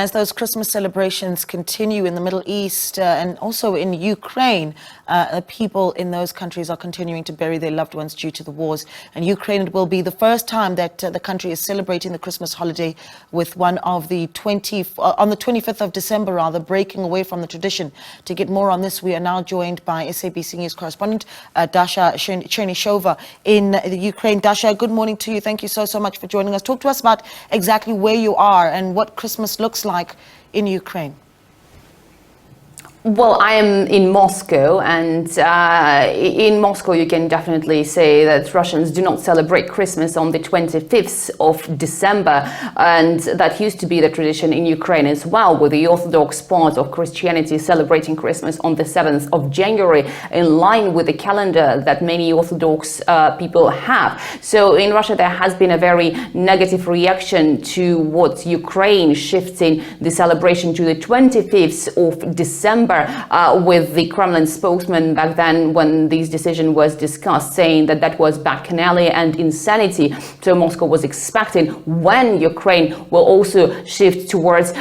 as those Christmas celebrations continue in the Middle East and also in Ukraine, people in those countries are continuing to bury their loved ones due to the wars. And Ukraine, it will be the first time that the country is celebrating the Christmas holiday with one of the on the 25th of December, rather, breaking away from the tradition. To get more on this, we are now joined by SABC News correspondent Dasha Chernyshova in the Ukraine. Dasha, good morning to you. Thank you so much for joining us. Talk to us about exactly where you are and what Christmas looks like in Ukraine. Well, I am in Moscow, and in Moscow you can definitely say that Russians do not celebrate Christmas on the 25th of December, and that used to be the tradition in Ukraine as well, with the Orthodox part of Christianity celebrating Christmas on the 7th of January, in line with the calendar that many Orthodox people have. So in Russia there has been a very negative reaction to what Ukraine shifting the celebration to the 25th of December. With the Kremlin spokesman back then when this decision was discussed, saying that that was bacchanal and insanity. So Moscow was expecting when Ukraine will also shift towards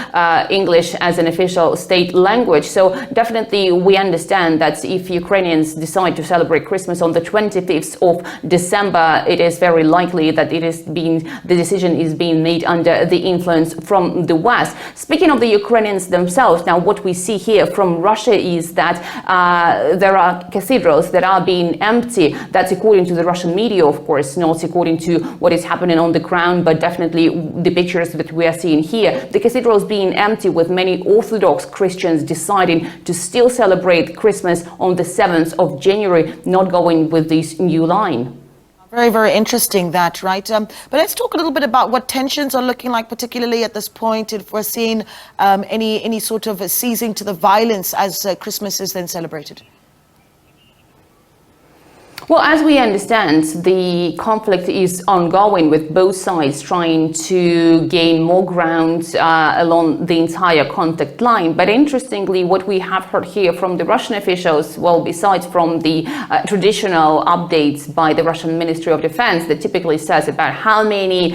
English as an official state language. So definitely we understand that if Ukrainians decide to celebrate Christmas on the 25th of December, it is very likely that the decision is being made under the influence from the West. Speaking of the Ukrainians themselves, now what we see here from Russia is that there are cathedrals that are being empty. That's according to the Russian media, of course, not according to what is happening on the ground, but definitely the pictures that we are seeing here. The cathedrals being empty, with many Orthodox Christians deciding to still celebrate Christmas on the 7th of January, not going with this new line. Very, very interesting that, right? But let's talk a little bit about what tensions are looking like, particularly at this point, if we're seeing any sort of ceasing to the violence as Christmas is then celebrated. Well, as we understand, the conflict is ongoing, with both sides trying to gain more ground along the entire contact line. But interestingly, what we have heard here from the Russian officials, well, besides from the traditional updates by the Russian Ministry of Defense that typically says about how many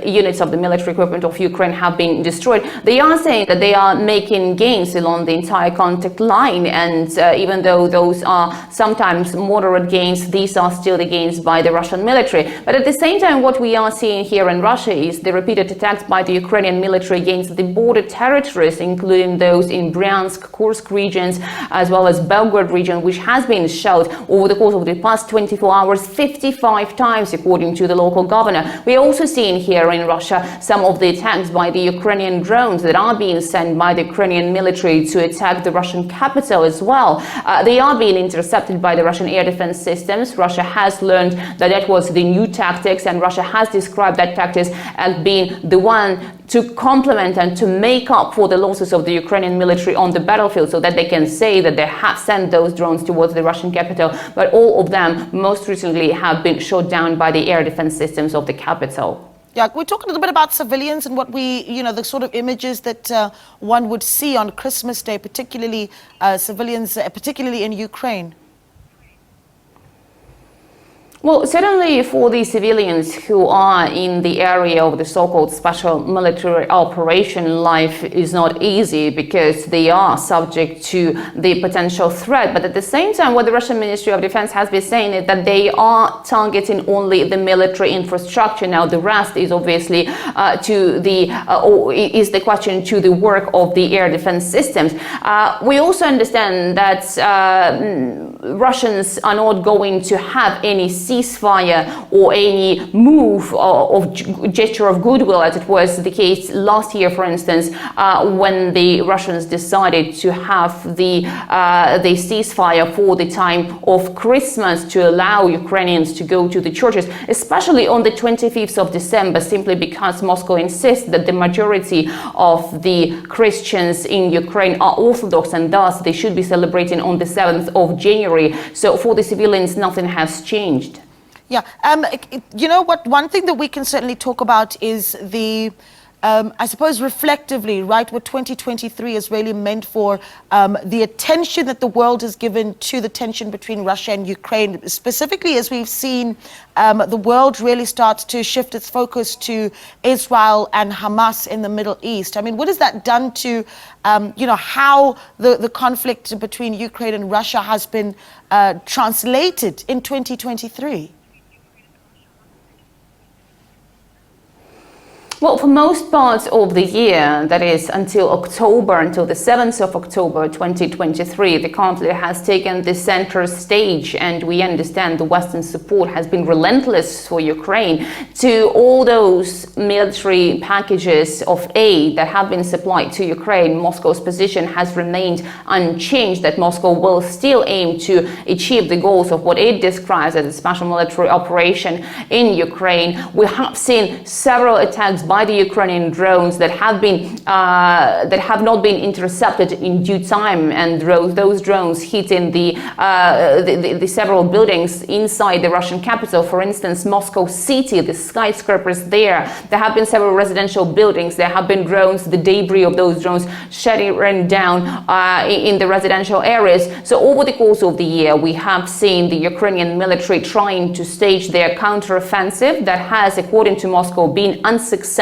units of the military equipment of Ukraine have been destroyed, they are saying that they are making gains along the entire contact line. And even though those are sometimes moderate gains, these are still the gains by the Russian military. But at the same time, what we are seeing here in Russia is the repeated attacks by the Ukrainian military against the border territories, including those in Bryansk, Kursk regions, as well as Belgorod region, which has been shelled over the course of the past 24 hours 55 times, according to the local governor. We are also seeing here in Russia some of the attacks by the Ukrainian drones that are being sent by the Ukrainian military to attack the Russian capital as well. They are being intercepted by the Russian air defense systems. Russia has learned that that was the new tactics, and Russia has described that tactics as being the one to complement and to make up for the losses of the Ukrainian military on the battlefield, so that they can say that they have sent those drones towards the Russian capital. But all of them most recently have been shot down by the air defense systems of the capital. Yeah, we talk a little bit about civilians and what the sort of images that one would see on Christmas Day, particularly civilians, particularly in Ukraine. Well, certainly for the civilians who are in the area of the so-called special military operation, life is not easy because they are subject to the potential threat. But at the same time, what the Russian Ministry of Defense has been saying is that they are targeting only the military infrastructure. Now, the rest is obviously is the question to the work of the air defense systems. We also understand that Russians are not going to have any ceasefire or any move of gesture of goodwill, as it was the case last year, for instance, when the Russians decided to have the ceasefire for the time of Christmas to allow Ukrainians to go to the churches, especially on the 25th of December, simply because Moscow insists that the majority of the Christians in Ukraine are Orthodox, and thus they should be celebrating on the 7th of January. So for the civilians, nothing has changed. Yeah, you know what? One thing that we can certainly talk about is the I suppose reflectively, right, what 2023 is really meant for the attention that the world has given to the tension between Russia and Ukraine, specifically as we've seen the world really starts to shift its focus to Israel and Hamas in the Middle East. I mean, what has that done to, how the conflict between Ukraine and Russia has been translated in 2023? Well, for most parts of the year, that is until October, until the 7th of October 2023, the conflict has taken the center stage, and we understand the Western support has been relentless for Ukraine to all those military packages of aid that have been supplied to Ukraine. Moscow's position has remained unchanged, that Moscow will still aim to achieve the goals of what it describes as a special military operation in Ukraine. We have seen several attacks by the Ukrainian drones that have not been intercepted in due time, and those drones hitting the several buildings inside the Russian capital. For instance, Moscow City, the skyscrapers there have been several residential buildings. There have been drones, the debris of those drones shattering down in the residential areas. So over the course of the year, we have seen the Ukrainian military trying to stage their counteroffensive that has, according to Moscow, been unsuccessful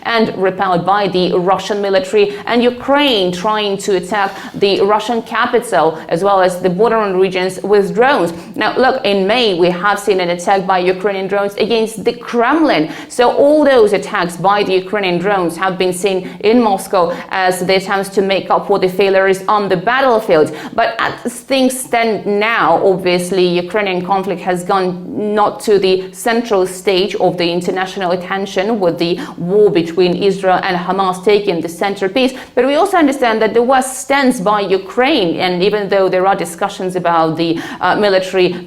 and repelled by the Russian military, and Ukraine trying to attack the Russian capital as well as the bordering regions with drones. Now, look, in May, we have seen an attack by Ukrainian drones against the Kremlin. So all those attacks by the Ukrainian drones have been seen in Moscow as the attempts to make up for the failures on the battlefield. But as things stand now, obviously, Ukrainian conflict has gone not to the central stage of the international attention, with the war between Israel and Hamas taking the centerpiece. But we also understand that the West stands by Ukraine, and even though there are discussions about the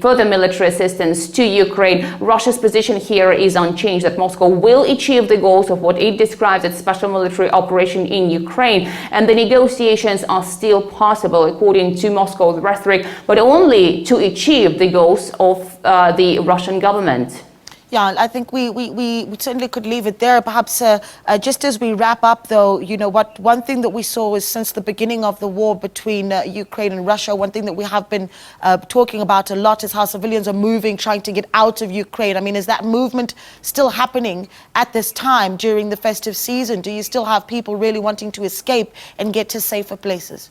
further military assistance to Ukraine, Russia's position here is unchanged, that Moscow will achieve the goals of what it describes as special military operation in Ukraine, and the negotiations are still possible according to Moscow's rhetoric, but only to achieve the goals of the Russian government. Yeah, I think we certainly could leave it there. Perhaps just as we wrap up, though, one thing that we saw is since the beginning of the war between Ukraine and Russia, one thing that we have been talking about a lot is how civilians are moving, trying to get out of Ukraine. I mean, is that movement still happening at this time during the festive season? Do you still have people really wanting to escape and get to safer places?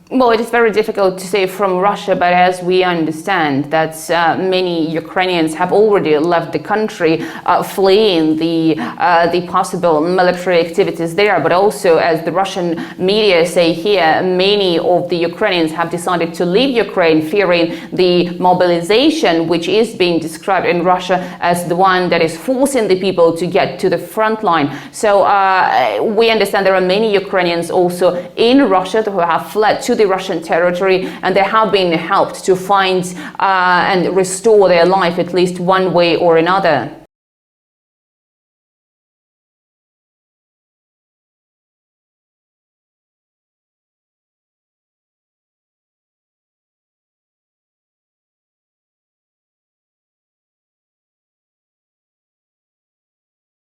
Well, it is very difficult to say from Russia, but as we understand that many Ukrainians have already left the country, fleeing the possible military activities there. But also, as the Russian media say here, many of the Ukrainians have decided to leave Ukraine, fearing the mobilization, which is being described in Russia as the one that is forcing the people to get to the front line. So we understand there are many Ukrainians also in Russia who have fled to the Russian territory, and they have been helped to find and restore their life at least one way or another.